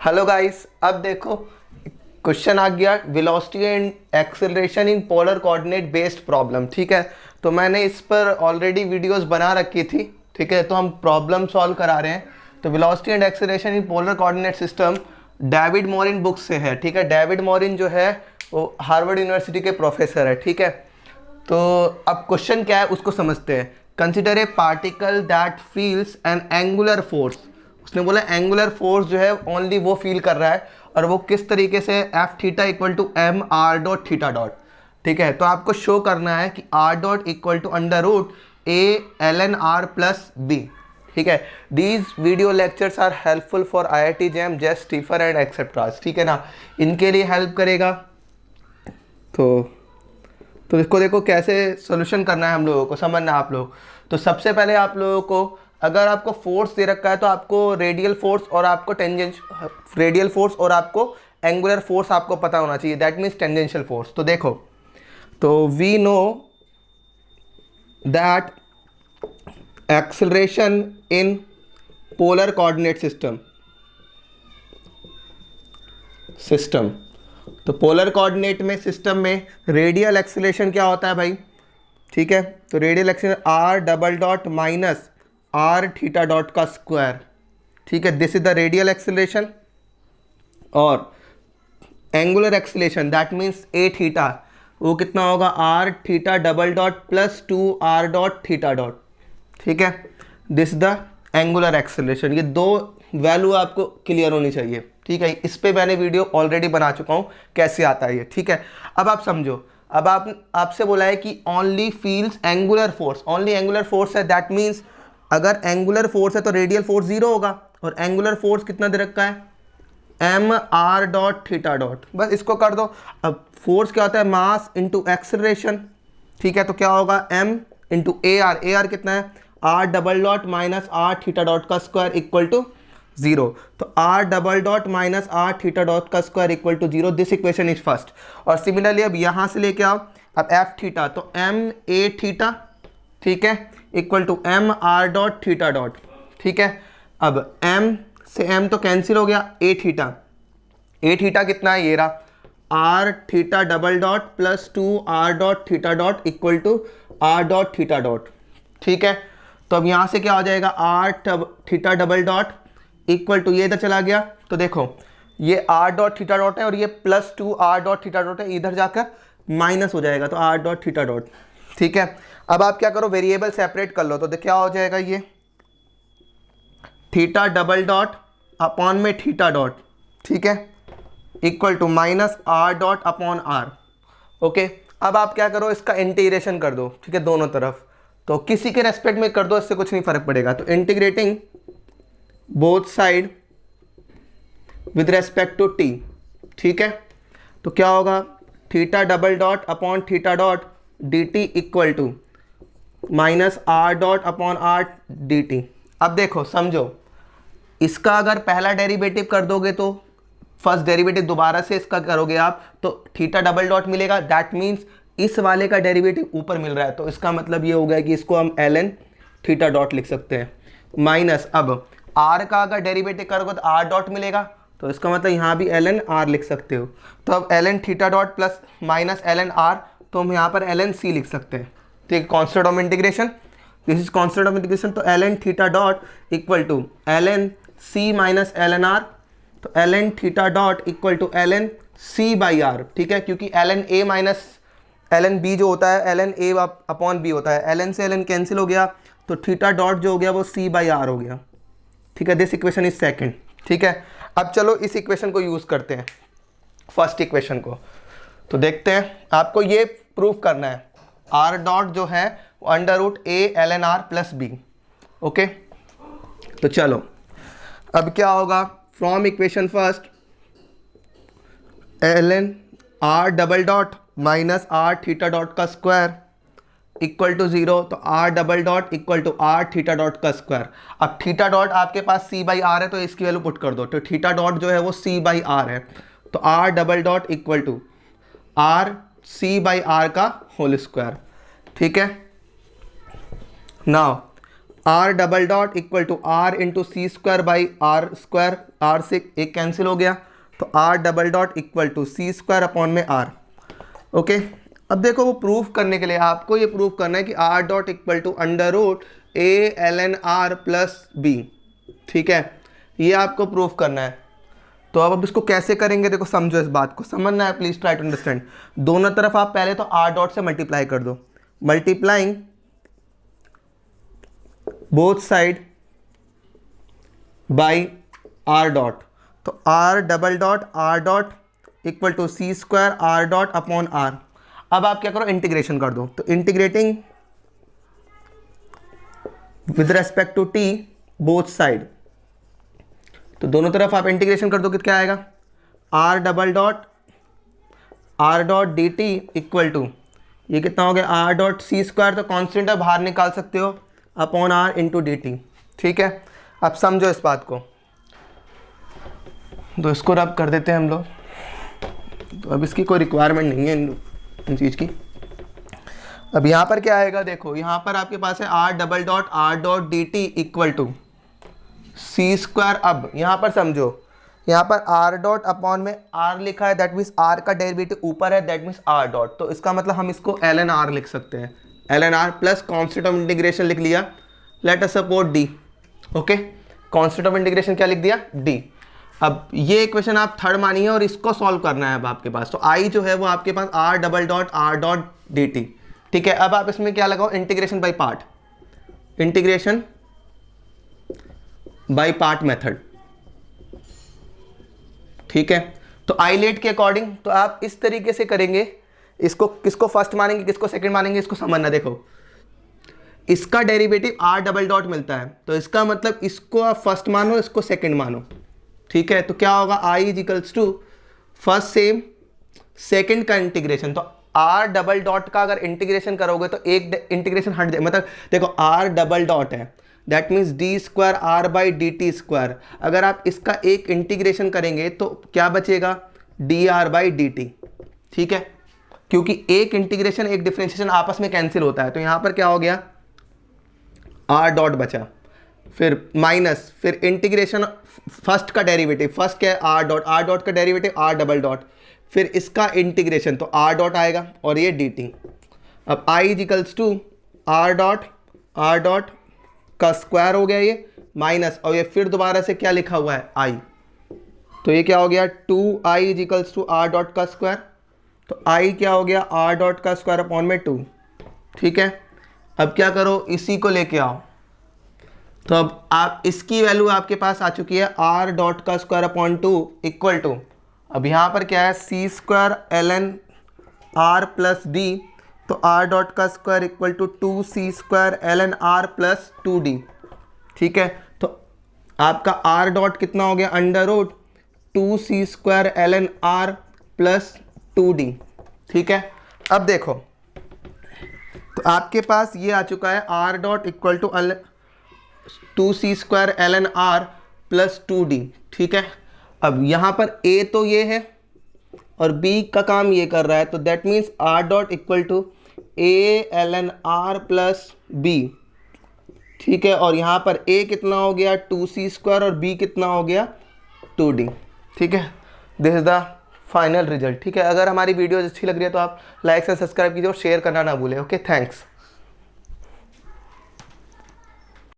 Hello guys, अब देखो question आ गया velocity and acceleration in polar coordinate based problem. ठीक है, तो मैंने इस पर ऑलरेडी वीडियोस बना रखी थी। ठीक है, तो हम प्रॉब्लम सॉल्व करा रहे हैं। तो velocity and acceleration in polar coordinate system David Morin book से है। ठीक है, डेविड मॉरिन जो है वो हार्वर्ड यूनिवर्सिटी के प्रोफेसर है। ठीक है, तो अब क्वेश्चन क्या है उसको समझते हैं। Consider a particle that feels N angular force. उसने बोला एंगुलर फोर्स जो है ओनली वो फील कर रहा है, और वो किस तरीके से, f theta equal to m r dot theta dot. ठीक है, तो आपको शो करना है कि r dot equal to under root a l N R plus b. ठीक है, these video lectures are helpful for IIT JAM, जेस स्टीफर एंड एक्सेट्रास। ठीक है ना, इनके लिए हेल्प करेगा। तो इसको देखो कैसे सोल्यूशन करना है, हम लोगों को समझना है आप लोग। तो सबसे पहले आप लोगों को, अगर आपको फोर्स दे रखा है तो आपको रेडियल फोर्स और आपको रेडियल फोर्स और आपको एंगुलर फोर्स आपको पता होना चाहिए, दैट मीन्स टेंजेंशियल फोर्स। तो देखो, तो we know that acceleration in polar coordinate system. तो पोलर कोऑर्डिनेट में सिस्टम में रेडियल एक्सेलरेशन क्या होता है भाई? ठीक है, तो radial acceleration r double dot minus r theta dot का स्क्वायर। ठीक है, this is the radial acceleration. और angular acceleration that means a theta, वो कितना होगा? R theta double dot plus 2 r dot theta dot. ठीक है, दिस द एंगुलर एक्सेलरेशन। ये दो वैल्यू आपको क्लियर होनी चाहिए। ठीक है, इस पे मैंने वीडियो ऑलरेडी बना चुका हूँ कैसे आता है ये। ठीक है, अब आप समझो। अब आपसे बोला है कि only feels angular force, only angular force है, दैट मीन्स अगर एंगुलर फोर्स है तो रेडियल फोर्स 0 होगा, और एंगुलर फोर्स कितना दे रखा है? M r dot theta dot. बस इसको कर दो। अब फोर्स क्या होता है? Mass into acceleration. ठीक है, तो क्या होगा? M into a r. A r कितना है? R double dot minus r theta dot का स्क्वायर इक्वल टू 0। तो are double dot minus r theta dot का square equal to 0। This equation is first. और सिमिलरली अब यहाँ से लेके आओ, अब एफ थीटा, तो एम ए थीटा, ठीक है, equal to m r dot theta dot. ठीक है, अब एम से एम तो कैंसिल हो गया, ए थीटा। ए थीटा कितना है? ये रहा r theta double dot plus 2 r dot theta dot equal to are dot theta dot. ठीक है, तो अब यहाँ से क्या हो जाएगा? R theta double dot equal to, ये इधर चला गया, तो देखो ये आर डॉट थीटा डॉट है और ये plus 2 r dot theta dot है, इधर जाकर माइनस हो जाएगा, तो आर डॉट थीटा डॉट। ठीक है, अब आप क्या करो? वेरिएबल सेपरेट कर लो, तो क्या हो जाएगा? ये थीटा डबल डॉट अपॉन में थीटा डॉट, ठीक है, equal to minus r dot upon r. Okay, अब आप क्या करो? इसका इंटीग्रेशन कर दो। ठीक है, दोनों तरफ, तो किसी के रेस्पेक्ट में कर दो, इससे कुछ नहीं फर्क पड़ेगा। तो integrating both side with respect to t. ठीक है, तो क्या होगा? Theta double dot upon theta dot D T equal to minus r dot upon r d T. अब देखो समझो, इसका अगर पहला डेरिवेटिव कर दोगे तो फर्स्ट डेरिवेटिव दोबारा से इसका करोगे आप, तो थीटा डबल डॉट मिलेगा, दैट मीन्स इस वाले का डेरिवेटिव ऊपर मिल रहा है, तो इसका मतलब ये हो गया कि इसको हम एल एन थीटा डॉट लिख सकते हैं। माइनस अब आर का अगर डेरिवेटिव करोगे तो आर डॉट मिलेगा, तो इसका मतलब यहाँ भी एल एन आर लिख सकते हो। तो अब l N theta dot plus minus L N R, तो हम यहाँ पर एल एन सी लिख सकते हैं। ठीक है, constant of integration, this is constant of integration, तो L N theta dot equal to L N C minus L N R, तो L N theta dot equal to L N C by R. ठीक है, क्योंकि L N A minus L N B जो होता है, L N A upon B होता है, L N से एल एन कैंसिल हो गया, तो थीटा डॉट जो हो गया वो सी बाई आर हो गया। ठीक है, दिस इक्वेशन इज सेकंड। ठीक है, अब चलो इस इक्वेशन को यूज़ करते हैं, फर्स्ट इक्वेशन को। तो देखते हैं, आपको ये प्रूफ करना है आर डॉट जो है वो under root a l N R plus b. Okay, तो चलो अब क्या होगा? From equation first, l N r double dot minus r theta dot का स्क्वायर इक्वल टू 0, तो are double dot equal to r theta dot का square. अब theta dot आपके पास सी बाई आर है, तो इसकी वैल्यू पुट कर दो, तो थीटा डॉट जो है वो सी बाई आर है, तो are double dot equal to r c by r का होल स्क्वायर। ठीक है, now r double dot equal to r into c square by r square, r से एक कैंसिल हो गया, तो are double dot equal to C square upon में r. Okay, अब देखो वो प्रूफ करने के लिए आपको ये प्रूफ करना है कि r dot equal to under root a l N R plus b, ठीक है, ये आपको प्रूफ करना है। तो अब इसको कैसे करेंगे, देखो समझो, इस बात को समझना है, प्लीज ट्राई टू अंडरस्टैंड। दोनों तरफ आप पहले तो आर डॉट से मल्टीप्लाई कर दो, multiplying both side by R dot, तो are double dot equal to C square R dot upon R. अब आप क्या करो, इंटीग्रेशन कर दो, तो integrating with respect to T both side, तो दोनों तरफ आप इंटीग्रेशन कर दो, कितना आएगा, R double dot D T equal to, ये कितना हो गया, आर डॉट सी स्क्वायर, तो कॉन्स्टेंट है बाहर निकाल सकते हो, upon are into D t. ठीक है, अब समझो इस बात को, तो इसको रब कर देते हैं हम लोग। तो अब इसकी कोई रिक्वायरमेंट नहीं है इन चीज़ की। अब यहाँ पर क्या आएगा, देखो यहाँ पर आपके पास है are dot D T equal to C square. अब यहाँ पर समझो, यहाँ पर आर डॉट अपॉन में आर लिखा है, दैट मीन्स आर का डेरिवेटिव ऊपर है, दैट मीन्स आर डॉट, तो इसका मतलब हम इसको एल एन आर लिख सकते हैं, l N R plus constant of integration लिख लिया, let us suppose d. Okay, constant of integration क्या लिख दिया, डी। अब ये इक्वेशन आप थर्ड मानिए और इसको सॉल्व करना है अब आपके पास, तो आई जो है वो आपके पास आर डॉट डी टी। ठीक है, अब आप इसमें क्या लगाओ, integration by part, integration by part method. ठीक है, तो आइलेट के अकॉर्डिंग तो आप इस तरीके से करेंगे, इसको किसको फर्स्ट मानेंगे किसको सेकंड मानेंगे, इसको समझना। देखो इसका डेरिवेटिव आर डबल डॉट मिलता है, तो इसका मतलब इसको आप फर्स्ट मानो, इसको सेकंड मानो। ठीक है, तो क्या होगा, I is equals to first same second का इंटीग्रेशन, तो आर डबल डॉट का अगर इंटीग्रेशन करोगे तो एक इंटीग्रेशन हट जाए, मतलब देखो आर डबल डॉट है, that means d square r by d t square, अगर आप इसका एक इंटीग्रेशन करेंगे तो क्या बचेगा, d r by d t. ठीक है, क्योंकि एक इंटीग्रेशन एक डिफरेंशिएशन आपस में कैंसिल होता है, तो यहाँ पर क्या हो गया, आर डॉट बचा, फिर माइनस, फिर इंटीग्रेशन फर्स्ट का डेरिवेटिव, फर्स्ट क्या है आर डॉट का डेरिवेटिव आर डबल डॉट, फिर इसका इंटीग्रेशन तो आर डॉट आएगा और ये डी टी। अब I is equals to are dot का स्क्वायर हो गया ये, माइनस, और ये फिर दोबारा से क्या लिखा हुआ है आई, तो ये क्या हो गया, 2i is equals to are dot का स्क्वायर, तो आई क्या हो गया, आर डॉट का स्क्वायर अपॉन में 2। ठीक है, अब क्या करो, इसी को लेके आओ, तो अब आप इसकी वैल्यू आपके पास आ चुकी है आर डॉट का स्क्वायर अपॉन 2 इक्वल टू, अब यहाँ पर क्या है, C square L N R plus D, तो आर डॉट का square equal to 2c square L N R plus 2d। ठीक है, तो आपका आर डॉट कितना हो गया, under root 2c square L N R plus 2d। ठीक है, अब देखो, तो आपके पास ये आ चुका है are dot equal to 2c square L N R plus 2d। ठीक है, अब यहाँ पर a तो ये है और b का काम ये कर रहा है, तो that means r dot equal to a l N R plus b. ठीक है, और यहाँ पर a कितना हो गया, 2c स्क्वायर, और b कितना हो गया, 2d। ठीक है, this is the final result. ठीक है, अगर हमारी वीडियो अच्छी लग रही है तो आप लाइक से सब्सक्राइब कीजिए और शेयर करना ना भूलें। Okay, thanks.